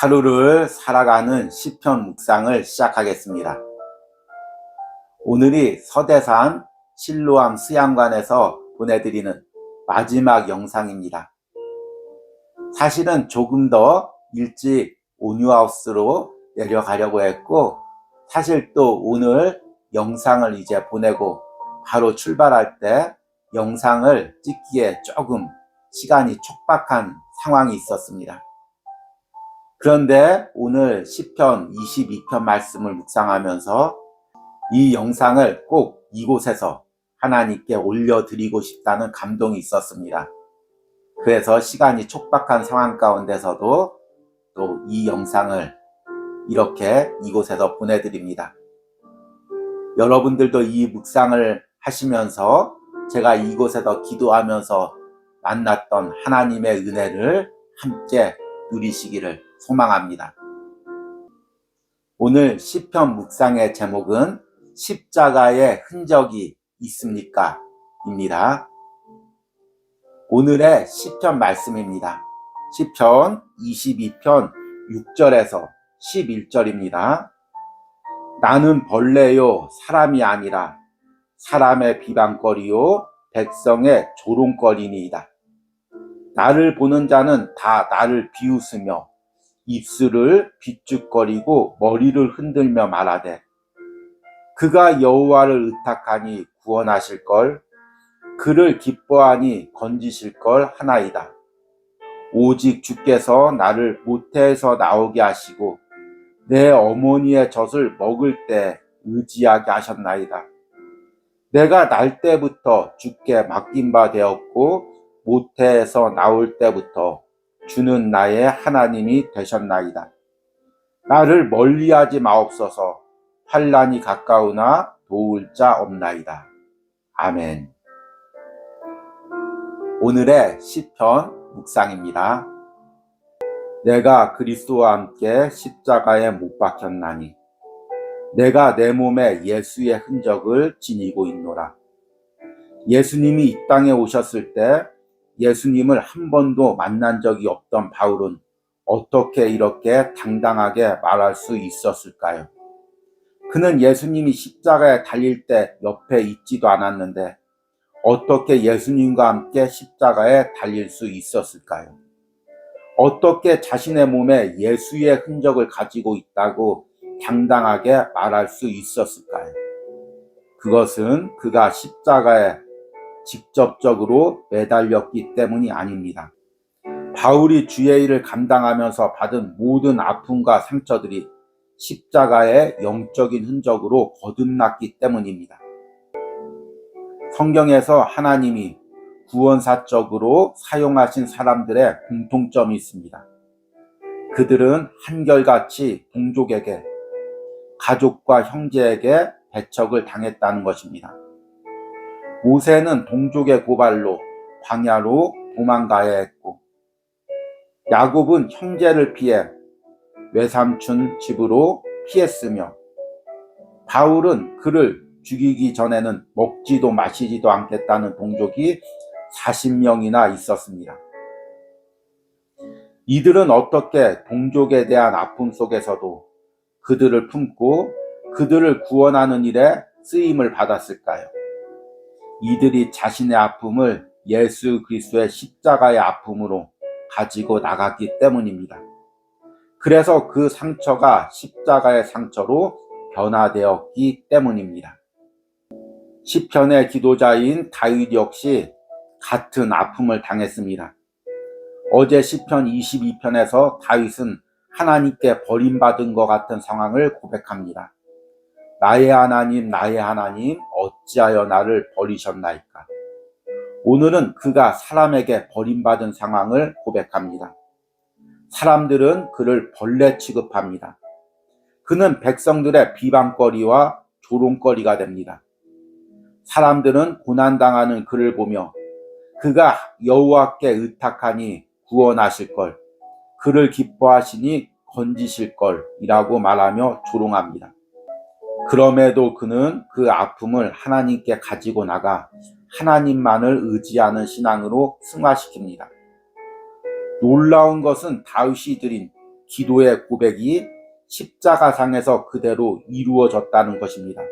하루를 살아가는 시편 묵상을 시작하겠습니다. 오늘이 서대산 실로암 수양관에서 보내드리는 마지막 영상입니다. 사실은 조금 더 일찍 온유하우스로 내려가려고 했고, 사실 또 오늘 영상을 이제 보내고 바로 출발할 때 영상을 찍기에 조금 시간이 촉박한 상황이 있었습니다. 그런데 오늘 시편 22편 말씀을 묵상하면서 이 영상을 꼭 이곳에서 하나님께 올려드리고 싶다는 감동이 있었습니다. 그래서 시간이 촉박한 상황 가운데서도 또 이 영상을 이렇게 이곳에서 보내드립니다. 여러분들도 이 묵상을 하시면서 제가 이곳에서 기도하면서 만났던 하나님의 은혜를 함께 누리시기를 소망합니다. 오늘 시편 묵상의 제목은 십자가의 흔적이 있습니까? 입니다. 오늘의 시편 말씀입니다. 시편 22편 6절에서 11절입니다. 나는 벌레요 사람이 아니라 사람의 비방거리요 백성의 조롱거리니이다. 나를 보는 자는 다 나를 비웃으며 입술을 비죽거리고 머리를 흔들며 말하되 그가 여호와를 의탁하니 구원하실걸, 그를 기뻐하니 건지실걸 하나이다. 오직 주께서 나를 모태에서 나오게 하시고 내 어머니의 젖을 먹을 때 의지하게 하셨나이다. 내가 날 때부터 주께 맡긴 바 되었고 모태에서 나올 때부터 주는 나의 하나님이 되셨나이다. 나를 멀리하지 마옵소서. 환난이 가까우나 도울 자 없나이다. 아멘. 오늘의 시편 묵상입니다. 내가 그리스도와 함께 십자가에 못 박혔나니 내가 내 몸에 예수의 흔적을 지니고 있노라. 예수님이 이 땅에 오셨을 때 예수님을 한 번도 만난 적이 없던 바울은 어떻게 이렇게 당당하게 말할 수 있었을까요? 그는 예수님이 십자가에 달릴 때 옆에 있지도 않았는데 어떻게 예수님과 함께 십자가에 달릴 수 있었을까요? 어떻게 자신의 몸에 예수의 흔적을 가지고 있다고 당당하게 말할 수 있었을까요? 그것은 그가 십자가에 직접적으로 매달렸기 때문이 아닙니다. 바울이 주의 일을 감당하면서 받은 모든 아픔과 상처들이 십자가의 영적인 흔적으로 거듭났기 때문입니다. 성경에서 하나님이 구원사적으로 사용하신 사람들의 공통점이 있습니다. 그들은 한결같이 동족에게, 가족과 형제에게 배척을 당했다는 것입니다. 모세는 동족의 고발로 광야로 도망가야 했고, 야곱은 형제를 피해 외삼촌 집으로 피했으며, 바울은 그를 죽이기 전에는 먹지도 마시지도 않겠다는 동족이 40명이나 있었습니다. 이들은 어떻게 동족에 대한 아픔 속에서도 그들을 품고 그들을 구원하는 일에 쓰임을 받았을까요? 이들이 자신의 아픔을 예수 그리스도의 십자가의 아픔으로 가지고 나갔기 때문입니다. 그래서 그 상처가 십자가의 상처로 변화되었기 때문입니다. 시편의 기도자인 다윗 역시 같은 아픔을 당했습니다. 어제 시편 22편에서 다윗은 하나님께 버림받은 것 같은 상황을 고백합니다. 나의 하나님, 나의 하나님, 어찌하여 나를 버리셨나이까? 오늘은 그가 사람에게 버림받은 상황을 고백합니다. 사람들은 그를 벌레 취급합니다. 그는 백성들의 비방거리와 조롱거리가 됩니다. 사람들은 고난당하는 그를 보며 그가 여호와께 의탁하니 구원하실걸, 그를 기뻐하시니 건지실걸 이라고 말하며 조롱합니다. 그럼에도 그는 그 아픔을 하나님께 가지고 나가 하나님만을 의지하는 신앙으로 승화시킵니다. 놀라운 것은 다윗이 드린 기도의 고백이 십자가상에서 그대로 이루어졌다는 것입니다.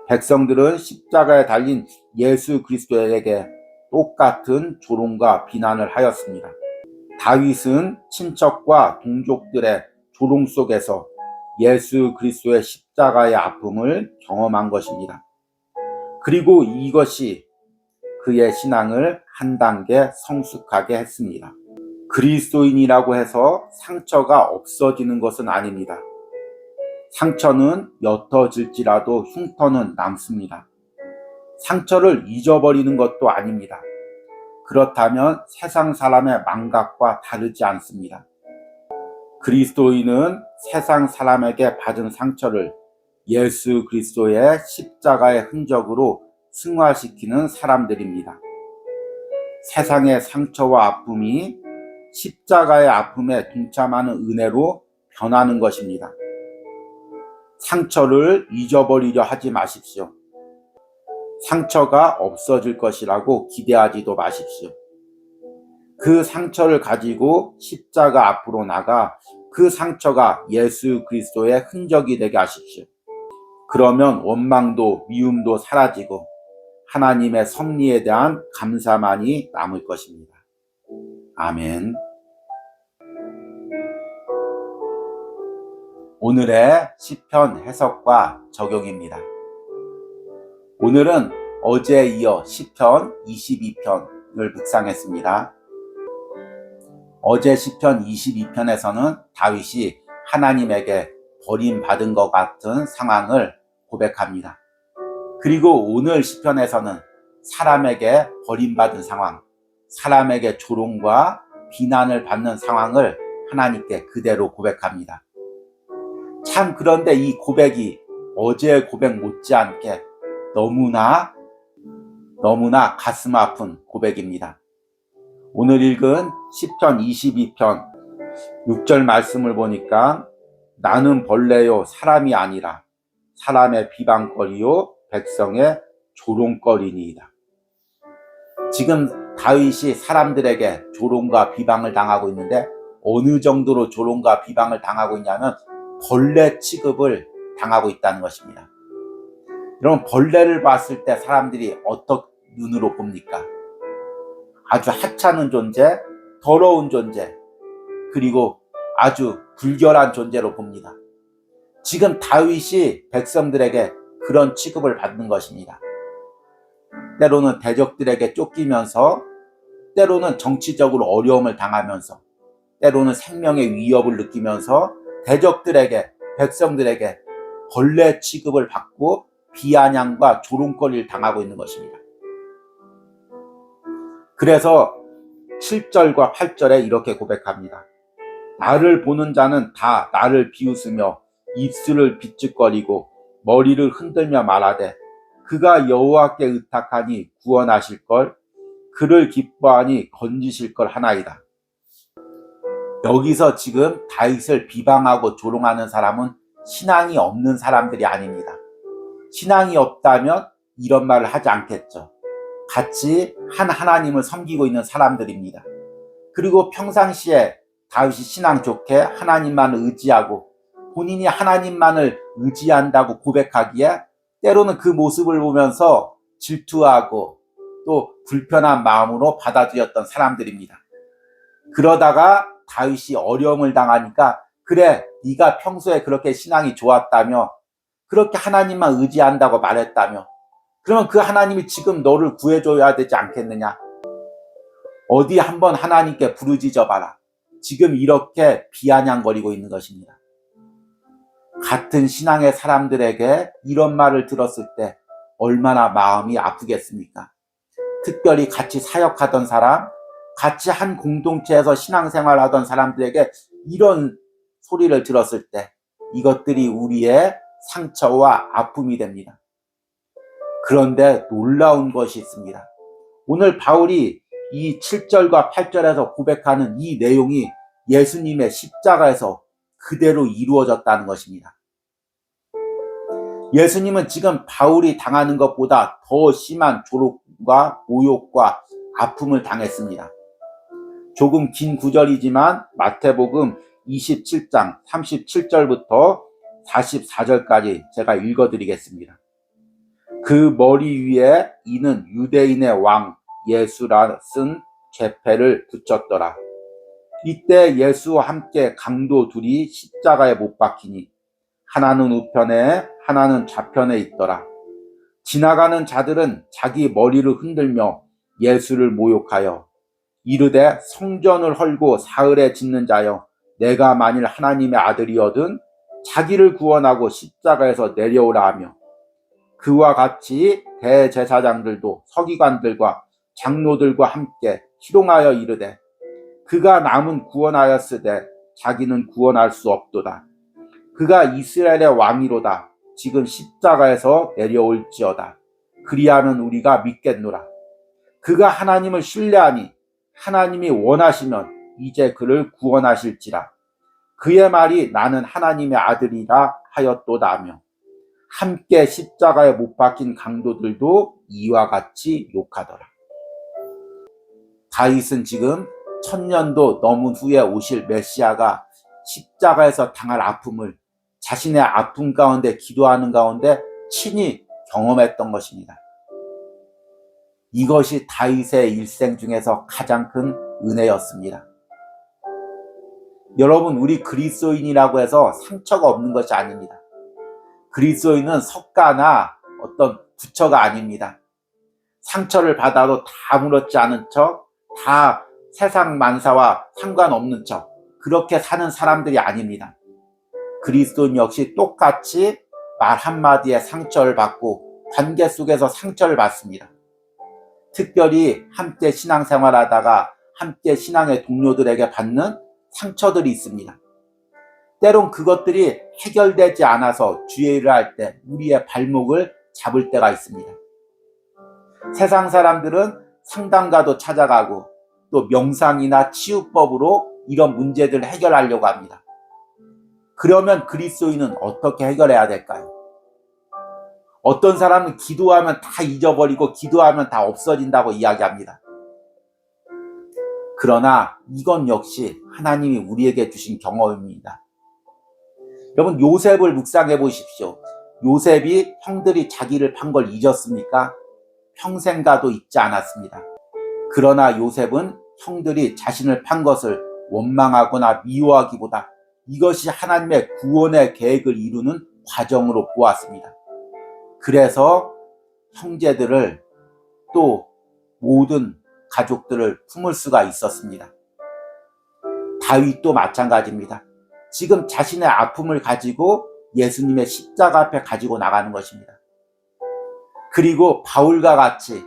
백성들은 십자가에 달린 예수 그리스도에게 똑같은 조롱과 비난을 하였습니다. 다윗은 친척과 동족들의 조롱 속에서 예수 그리스도의 십자가의 아픔을 경험한 것입니다. 그리고 이것이 그의 신앙을 한 단계 성숙하게 했습니다. 그리스도인이라고 해서 상처가 없어지는 것은 아닙니다. 상처는 옅어질지라도 흉터는 남습니다. 상처를 잊어버리는 것도 아닙니다. 그렇다면 세상 사람의 망각과 다르지 않습니다. 그리스도인은 세상 사람에게 받은 상처를 예수 그리스도의 십자가의 흔적으로 승화시키는 사람들입니다. 세상의 상처와 아픔이 십자가의 아픔에 동참하는 은혜로 변하는 것입니다. 상처를 잊어버리려 하지 마십시오. 상처가 없어질 것이라고 기대하지도 마십시오. 그 상처를 가지고 십자가 앞으로 나가 그 상처가 예수 그리스도의 흔적이 되게 하십시오. 그러면 원망도 미움도 사라지고 하나님의 섭리에 대한 감사만이 남을 것입니다. 아멘. 오늘의 시편 해석과 적용입니다. 오늘은 어제에 이어 시편 22편을 묵상했습니다. 어제 시편 22편에서는 다윗이 하나님에게 버림받은 것 같은 상황을 고백합니다. 그리고 오늘 시편에서는 사람에게 버림받은 상황, 사람에게 조롱과 비난을 받는 상황을 하나님께 그대로 고백합니다. 참 그런데 이 고백이 어제의 고백 못지않게 너무나 가슴 아픈 고백입니다. 오늘 읽은 시편 22편 6절 말씀을 보니까 나는 벌레요 사람이 아니라 사람의 비방거리요 백성의 조롱거리니이다. 지금 다윗이 사람들에게 조롱과 비방을 당하고 있는데 어느 정도로 조롱과 비방을 당하고 있냐면 벌레 취급을 당하고 있다는 것입니다. 여러분, 벌레를 봤을 때 사람들이 어떤 눈으로 봅니까? 아주 하찮은 존재, 더러운 존재, 그리고 아주 불결한 존재로 봅니다. 지금 다윗이 백성들에게 그런 취급을 받는 것입니다. 때로는 대적들에게 쫓기면서, 때로는 정치적으로 어려움을 당하면서, 때로는 생명의 위협을 느끼면서 대적들에게, 백성들에게 벌레 취급을 받고 비아냥과 조롱거리를 당하고 있는 것입니다. 그래서 7절과 8절에 이렇게 고백합니다. 나를 보는 자는 다 나를 비웃으며 입술을 비축거리고 머리를 흔들며 말하되 그가 여호와께 의탁하니 구원하실걸, 그를 기뻐하니 건지실걸 하나이다. 여기서 지금 다윗을 비방하고 조롱하는 사람은 신앙이 없는 사람들이 아닙니다. 신앙이 없다면 이런 말을 하지 않겠죠. 같이 한 하나님을 섬기고 있는 사람들입니다. 그리고 평상시에 다윗이 신앙 좋게 하나님만을 의지하고 본인이 하나님만을 의지한다고 고백하기에 때로는 그 모습을 보면서 질투하고 또 불편한 마음으로 받아들였던 사람들입니다. 그러다가 다윗이 어려움을 당하니까 그래, 네가 평소에 그렇게 신앙이 좋았다며, 그렇게 하나님만 의지한다고 말했다며, 그러면 그 하나님이 지금 너를 구해줘야 되지 않겠느냐? 어디 한번 하나님께 부르짖어 봐라. 지금 이렇게 비아냥거리고 있는 것입니다. 같은 신앙의 사람들에게 이런 말을 들었을 때 얼마나 마음이 아프겠습니까? 특별히 같이 사역하던 사람, 같이 한 공동체에서 신앙생활하던 사람들에게 이런 소리를 들었을 때 이것들이 우리의 상처와 아픔이 됩니다. 그런데 놀라운 것이 있습니다. 오늘 바울이 이 7절과 8절에서 고백하는 이 내용이 예수님의 십자가에서 그대로 이루어졌다는 것입니다. 예수님은 지금 바울이 당하는 것보다 더 심한 조롱과 모욕과 아픔을 당했습니다. 조금 긴 구절이지만 마태복음 27장 37절부터 44절까지 제가 읽어드리겠습니다. 그 머리 위에 이는 유대인의 왕 예수라 쓴 죄패를 붙였더라. 이때 예수와 함께 강도 둘이 십자가에 못 박히니 하나는 우편에 하나는 좌편에 있더라. 지나가는 자들은 자기 머리를 흔들며 예수를 모욕하여 이르되 성전을 헐고 사흘에 짓는 자여 내가 만일 하나님의 아들이거든 자기를 구원하고 십자가에서 내려오라 하며 그와 같이 대제사장들도 서기관들과 장로들과 함께 희롱하여 이르되 그가 남은 구원하였으되 자기는 구원할 수 없도다. 그가 이스라엘의 왕이로다. 지금 십자가에서 내려올지어다. 그리하면 우리가 믿겠노라. 그가 하나님을 신뢰하니 하나님이 원하시면 이제 그를 구원하실지라. 그의 말이 나는 하나님의 아들이라 하였도다며 함께 십자가에 못 박힌 강도들도 이와 같이 욕하더라. 다윗은 지금 1000년도 넘은 후에 오실 메시아가 십자가에서 당할 아픔을 자신의 아픔 가운데 기도하는 가운데 친히 경험했던 것입니다. 이것이 다윗의 일생 중에서 가장 큰 은혜였습니다. 여러분, 우리 그리스도인이라고 해서 상처가 없는 것이 아닙니다. 그리스도인은 석가나 어떤 부처가 아닙니다. 상처를 받아도 다 아무렇지 않은 척, 다 세상 만사와 상관없는 척 그렇게 사는 사람들이 아닙니다. 그리스도인 역시 똑같이 말 한마디에 상처를 받고 관계 속에서 상처를 받습니다. 특별히 함께 신앙생활하다가 함께 신앙의 동료들에게 받는 상처들이 있습니다. 때론 그것들이 해결되지 않아서 주의 일을 할 때 우리의 발목을 잡을 때가 있습니다. 세상 사람들은 상담가도 찾아가고 또 명상이나 치유법으로 이런 문제들을 해결하려고 합니다. 그러면 그리스도인은 어떻게 해결해야 될까요? 어떤 사람은 기도하면 다 잊어버리고 기도하면 다 없어진다고 이야기합니다. 그러나 이건 역시 하나님이 우리에게 주신 경험입니다. 여러분, 요셉을 묵상해 보십시오. 요셉이 형들이 자기를 판 걸 잊었습니까? 평생 가도 잊지 않았습니다. 그러나 요셉은 형들이 자신을 판 것을 원망하거나 미워하기보다 이것이 하나님의 구원의 계획을 이루는 과정으로 보았습니다. 그래서 형제들을 또 모든 가족들을 품을 수가 있었습니다. 다윗도 마찬가지입니다. 지금 자신의 아픔을 가지고 예수님의 십자가 앞에 가지고 나가는 것입니다. 그리고 바울과 같이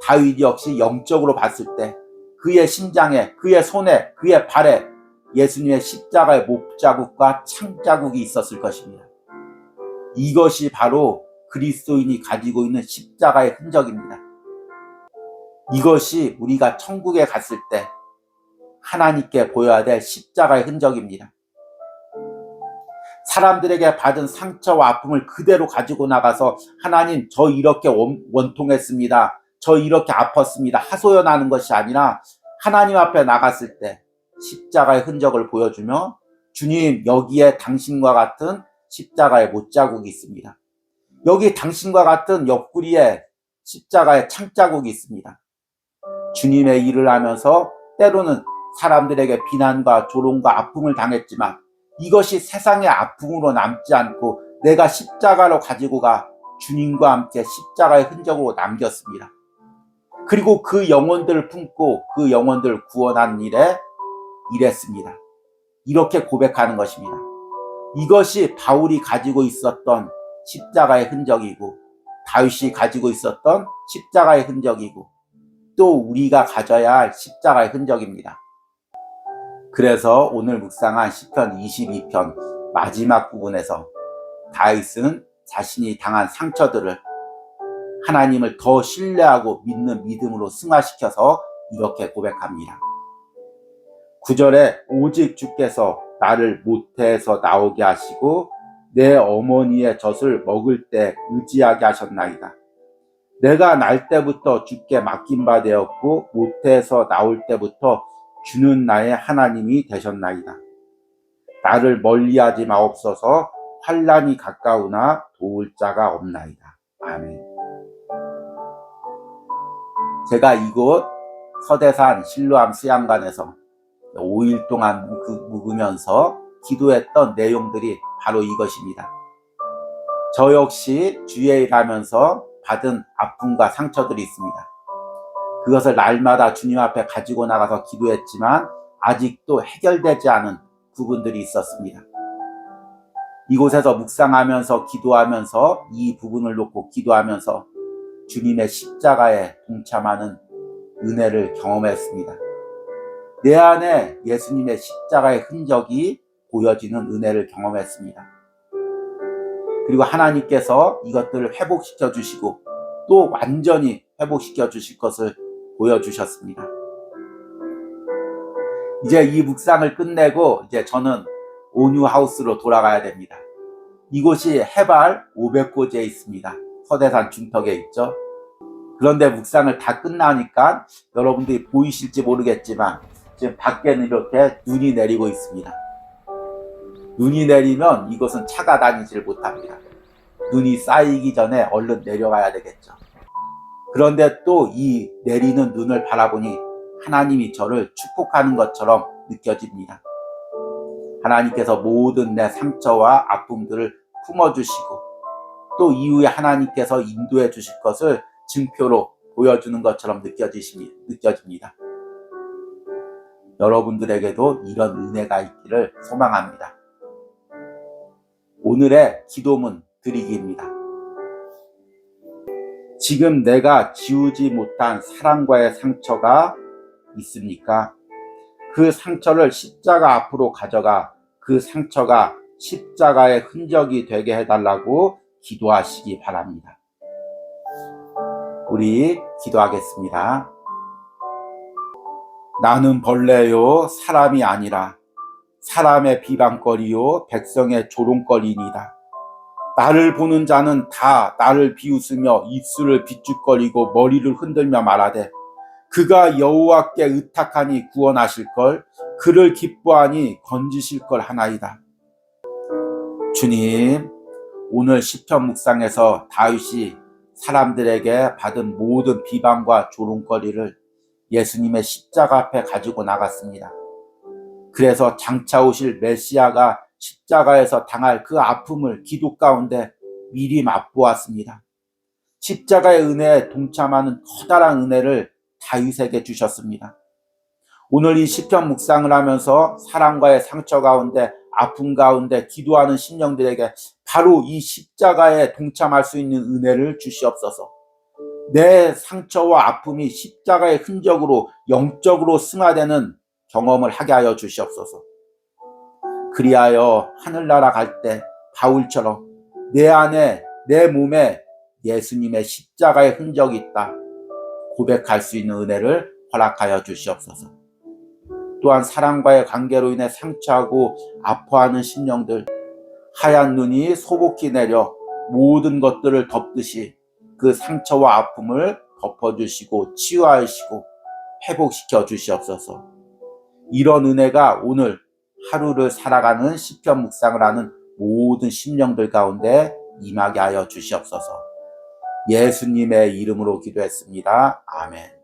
다윗 역시 영적으로 봤을 때 그의 심장에, 그의 손에, 그의 발에 예수님의 십자가의 목자국과 창자국이 있었을 것입니다. 이것이 바로 그리스도인이 가지고 있는 십자가의 흔적입니다. 이것이 우리가 천국에 갔을 때 하나님께 보여야 될 십자가의 흔적입니다. 사람들에게 받은 상처와 아픔을 그대로 가지고 나가서 하나님, 저 이렇게 원통했습니다. 저 이렇게 아팠습니다. 하소연하는 것이 아니라 하나님 앞에 나갔을 때 십자가의 흔적을 보여주며 주님, 여기에 당신과 같은 십자가의 못자국이 있습니다. 여기 당신과 같은 옆구리에 십자가의 창자국이 있습니다. 주님의 일을 하면서 때로는 사람들에게 비난과 조롱과 아픔을 당했지만 이것이 세상의 아픔으로 남지 않고 내가 십자가로 가지고 가 주님과 함께 십자가의 흔적으로 남겼습니다. 그리고 그 영혼들을 품고 그 영혼들을 구원한 일에 일했습니다. 이렇게 고백하는 것입니다. 이것이 바울이 가지고 있었던 십자가의 흔적이고 다윗이 가지고 있었던 십자가의 흔적이고 또 우리가 가져야 할 십자가의 흔적입니다. 그래서 오늘 묵상한 시편 22편 마지막 부분에서 다윗은 자신이 당한 상처들을 하나님을 더 신뢰하고 믿는 믿음으로 승화시켜서 이렇게 고백합니다. 9절에 오직 주께서 나를 모태에서 나오게 하시고 내 어머니의 젖을 먹을 때 의지하게 하셨나이다. 내가 날 때부터 주께 맡긴 바 되었고 모태에서 나올 때부터 주는 나의 하나님이 되셨나이다. 나를 멀리하지 마옵소서. 환난이 가까우나 도울 자가 없나이다. 아멘. 제가 이곳 서대산 실로암 수양관에서 5일 동안 묵으면서 기도했던 내용들이 바로 이것입니다. 저 역시 주의 일하면서 받은 아픔과 상처들이 있습니다. 그것을 날마다 주님 앞에 가지고 나가서 기도했지만 아직도 해결되지 않은 부분들이 있었습니다. 이곳에서 묵상하면서 기도하면서 이 부분을 놓고 기도하면서 주님의 십자가에 동참하는 은혜를 경험했습니다. 내 안에 예수님의 십자가의 흔적이 보여지는 은혜를 경험했습니다. 그리고 하나님께서 이것들을 회복시켜 주시고 또 완전히 회복시켜 주실 것을 보여주셨습니다. 이제 이 묵상을 끝내고 이제 저는 온유하우스로 돌아가야 됩니다. 이곳이 해발 500고지에 있습니다. 서대산 중턱에 있죠. 그런데 묵상을 다 끝나니까 여러분들이 보이실지 모르겠지만 지금 밖에는 이렇게 눈이 내리고 있습니다. 눈이 내리면 이곳은 차가 다니질 못합니다. 눈이 쌓이기 전에 얼른 내려가야 되겠죠. 그런데 또 이 내리는 눈을 바라보니 하나님이 저를 축복하는 것처럼 느껴집니다. 하나님께서 모든 내 상처와 아픔들을 품어주시고 또 이후에 하나님께서 인도해 주실 것을 증표로 보여주는 것처럼 느껴집니다. 여러분들에게도 이런 은혜가 있기를 소망합니다. 오늘의 기도문 드리기입니다. 지금 내가 지우지 못한 사랑과의 상처가 있습니까? 그 상처를 십자가 앞으로 가져가 그 상처가 십자가의 흔적이 되게 해달라고 기도하시기 바랍니다. 우리 기도하겠습니다. 나는 벌레요 사람이 아니라 사람의 비방거리요 백성의 조롱거리니이다. 나를 보는 자는 다 나를 비웃으며 입술을 비축거리고 머리를 흔들며 말하되 그가 여호와께 의탁하니 구원하실걸 그를 기뻐하니 건지실걸 하나이다. 주님, 오늘 시편 묵상에서 다윗이 사람들에게 받은 모든 비방과 조롱거리를 예수님의 십자가 앞에 가지고 나갔습니다. 그래서 장차 오실 메시아가 십자가에서 당할 그 아픔을 기도 가운데 미리 맛보았습니다. 십자가의 은혜에 동참하는 커다란 은혜를 다윗에게 주셨습니다. 오늘 이 시편 묵상을 하면서 사랑과의 상처 가운데 아픔 가운데 기도하는 심령들에게 바로 이 십자가에 동참할 수 있는 은혜를 주시옵소서. 내 상처와 아픔이 십자가의 흔적으로 영적으로 승화되는 경험을 하게 하여 주시옵소서. 그리하여 하늘나라 갈 때 바울처럼 내 안에 내 몸에 예수님의 십자가의 흔적이 있다 고백할 수 있는 은혜를 허락하여 주시옵소서. 또한 사랑과의 관계로 인해 상처하고 아파하는 심령들, 하얀 눈이 소복히 내려 모든 것들을 덮듯이 그 상처와 아픔을 덮어주시고 치유하시고 회복시켜 주시옵소서. 이런 은혜가 오늘 하루를 살아가는 시편 묵상을 하는 모든 심령들 가운데 임하게 하여 주시옵소서. 예수님의 이름으로 기도했습니다. 아멘.